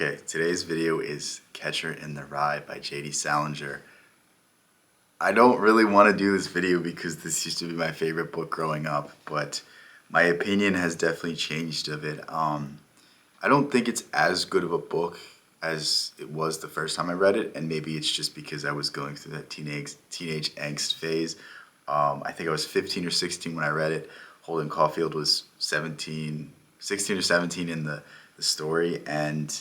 Okay, today's video is Catcher in the Rye by J.D. Salinger. I don't really want to do this video because this used to be my favorite book growing up, but my opinion has definitely changed a bit. I don't think it's as good of a book as it was the first time I read it, and maybe it's just because I was going through that teenage angst phase. I think I was 15 or 16 when I read it. Holden Caulfield was 16 or 17 in the story, and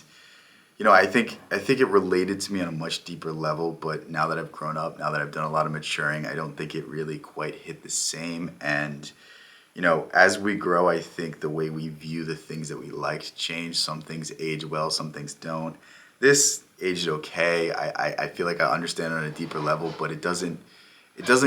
I think it related to me on a much deeper level, but now that I've grown up, now that I've done a lot of maturing, I don't think it really quite hit the same. And, as we grow, I think the way we view the things that we like change. Some things age well, some things don't. This aged okay. I feel like I understand it on a deeper level, but it doesn't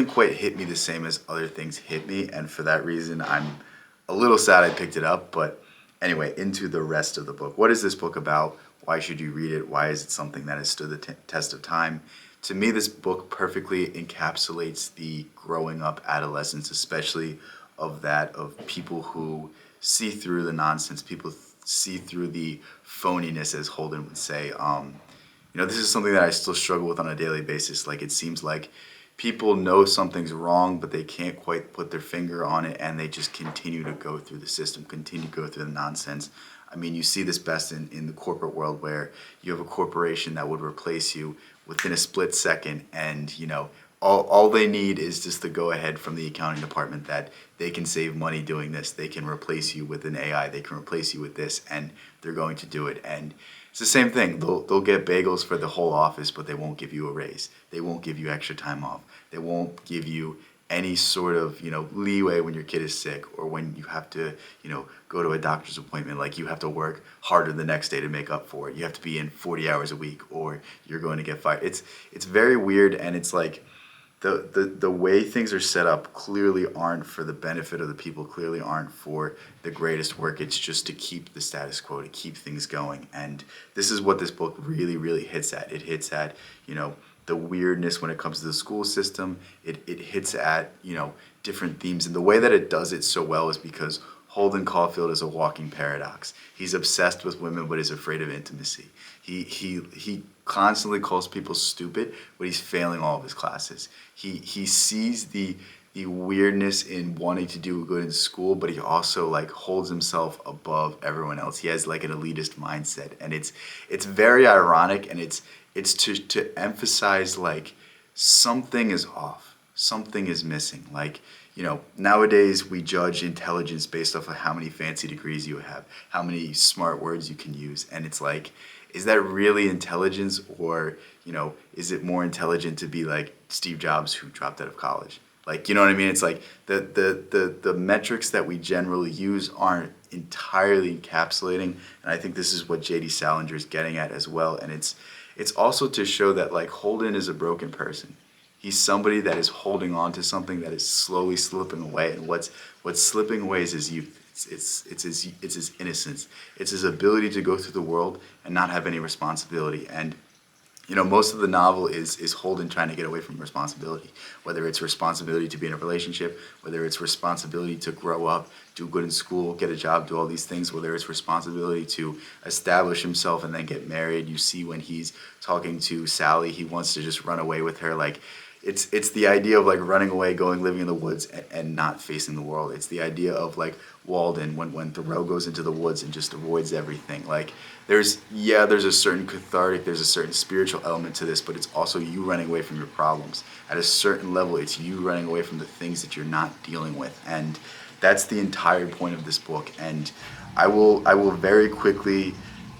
quite hit me the same as other things hit me. And for that reason, I'm a little sad I picked it up. But anyway, into the rest of the book. What is this book about? Why should you read it? Why is it something that has stood the test of time? To me, this book perfectly encapsulates the growing up adolescence, especially of people who see through the nonsense, people see through the phoniness, as Holden would say. This is something that I still struggle with on a daily basis. Like, it seems like people know something's wrong, but they can't quite put their finger on it, and they just continue to go through the system, continue to go through the nonsense. I mean, you see this best in the corporate world, where you have a corporation that would replace you within a split second, and all they need is just the go ahead from the accounting department that they can save money doing this. They can replace you with an AI. They can replace you with this, and they're going to do it. And it's the same thing. They'll get bagels for the whole office, but they won't give you a raise. They won't give you extra time off. They won't give you any sort of leeway when your kid is sick, or when you have to go to a doctor's appointment. Like, you have to work harder the next day to make up for it. You have to be in 40 hours a week, or you're going to get fired. It's very weird, and it's like the way things are set up clearly aren't for the benefit of the people, clearly aren't for the greatest work. It's just to keep the status quo, to keep things going. And this is what this book really, really hits at. It hits at the weirdness when it comes to the school system. It hits at different themes, and the way that it does it so well is because Holden Caulfield is a walking paradox. He's obsessed with women, but is afraid of intimacy. He constantly calls people stupid, but he's failing all of his classes. He sees the weirdness in wanting to do good in school, but he also holds himself above everyone else. He has like an elitist mindset, and it's very ironic, and it's to emphasize something is off, something is missing. Nowadays we judge intelligence based off of how many fancy degrees you have, how many smart words you can use, and it's like, is that really intelligence, or is it more intelligent to be like Steve Jobs, who dropped out of college? You know what I mean? It's like the metrics that we generally use aren't entirely encapsulating, and I think this is what J.D. Salinger is getting at as well. And it's also to show that Holden is a broken person. He's somebody that is holding on to something that is slowly slipping away, and what's slipping away is his youth. It's his innocence. It's his ability to go through the world and not have any responsibility. And most of the novel is Holden trying to get away from responsibility, whether it's responsibility to be in a relationship, whether it's responsibility to grow up, do good in school, get a job, do all these things, whether it's responsibility to establish himself and then get married. You see when he's talking to Sally, he wants to just run away with her. It's the idea of running away, living in the woods, and not facing the world. It's the idea of Walden when Thoreau goes into the woods and just avoids everything. There's a certain cathartic, there's a certain spiritual element to this, but it's also you running away from your problems. At a certain level, it's you running away from the things that you're not dealing with, and that's the entire point of this book. And I will very quickly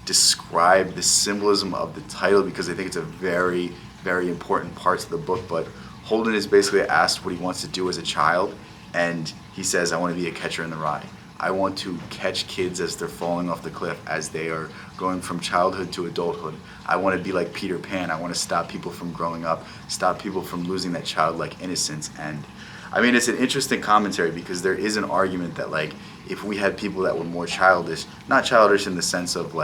describe the symbolism of the title, because I think it's a very, very important part of the book. But Holden is basically asked what he wants to do as a child, and he says, I want to be a catcher in the rye. I want to catch kids as they're falling off the cliff, as they are going from childhood to adulthood. I want to be like Peter Pan. I want to stop people from growing up, stop people from losing that childlike innocence. And I mean, it's an interesting commentary, because there is an argument that if we had people that were more childish, not childish in the sense of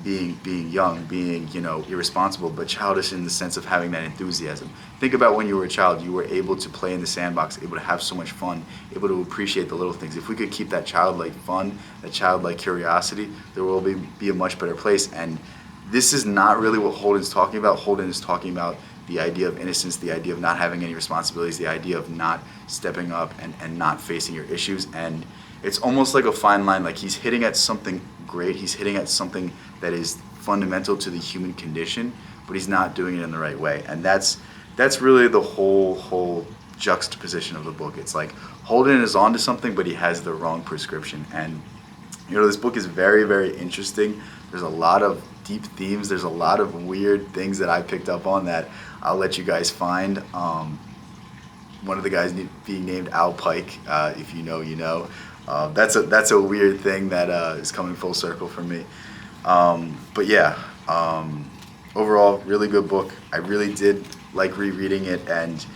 being young, being irresponsible, but childish in the sense of having that enthusiasm. Think about when you were a child. You were able to play in the sandbox, able to have so much fun, able to appreciate the little things. If we could keep that childlike fun, that childlike curiosity, the world would be a much better place. And this is not really what Holden's talking about. Holden is talking about the idea of innocence, the idea of not having any responsibilities, the idea of not stepping up and not facing your issues. And it's almost like a fine line. Like, he's hitting at something great. He's hitting at something that is fundamental to the human condition, but he's not doing it in the right way. And that's really the whole juxtaposition of the book. It's like Holden is onto something, but he has the wrong prescription. And this book is very, very interesting. There's a lot of deep themes. There's a lot of weird things that I picked up on that I'll let you guys find. One of the guys being named Al Pike. If you know, you know. That's a weird thing that is coming full circle for me. But yeah, overall, really good book. I really did like rereading it, and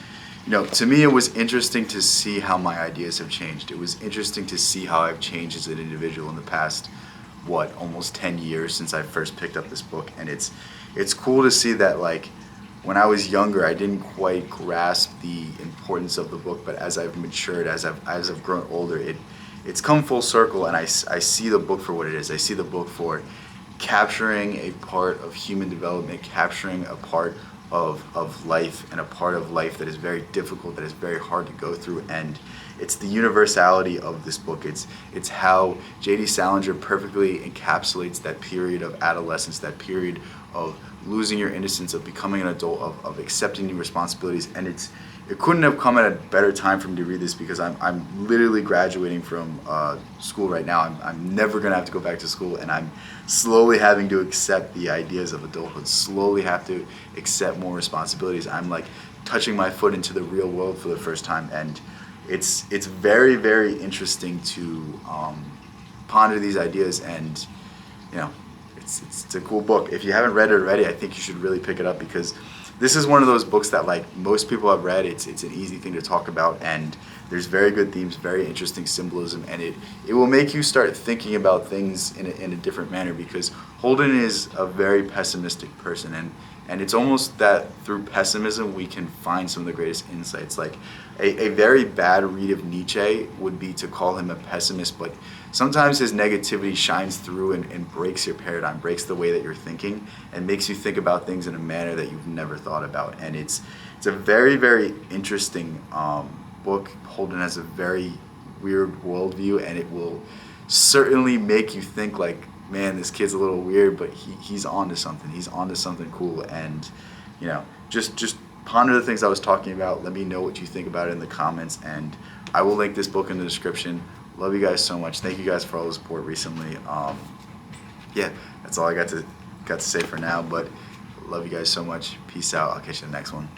to me, it was interesting to see how my ideas have changed. It was interesting to see how I've changed as an individual in the past, almost 10 years since I first picked up this book. And it's cool to see that, like, when I was younger, I didn't quite grasp the importance of the book, but as I've matured, as I've grown older, it's come full circle, and I see the book for what it is. I see the book for capturing a part of human development, capturing a part of life, and a part of life that is very difficult, that is very hard to go through. And it's the universality of this book. It's how J.D. Salinger perfectly encapsulates that period of adolescence, that period of losing your innocence, of becoming an adult, of accepting new responsibilities. And it couldn't have come at a better time for me to read this, because I'm literally graduating from school right now. I'm never gonna have to go back to school, and I'm slowly having to accept the ideas of adulthood, slowly have to accept more responsibilities. I'm like touching my foot into the real world for the first time, and it's very, very interesting to ponder these ideas. And it's a cool book. If you haven't read it already, I think you should really pick it up, because this is one of those books that, like, most people have read. It's an easy thing to talk about, and there's very good themes, very interesting symbolism, and it will make you start thinking about things in a different manner, because Holden is a very pessimistic person, and it's almost that through pessimism we can find some of the greatest insights. Like, a very bad read of Nietzsche would be to call him a pessimist, but sometimes his negativity shines through and breaks your paradigm, breaks the way that you're thinking, and makes you think about things in a manner that you've never thought about. And it's a very, very interesting book. Holden has a very weird worldview, and it will certainly make you think, like, man, this kid's a little weird, but he's onto something. He's onto something cool. And just ponder the things I was talking about. Let me know what you think about it in the comments, and I will link this book in the description. Love you guys so much. Thank you guys for all the support recently. Yeah, that's all I got to say for now, but love you guys so much. Peace out. I'll catch you in the next one.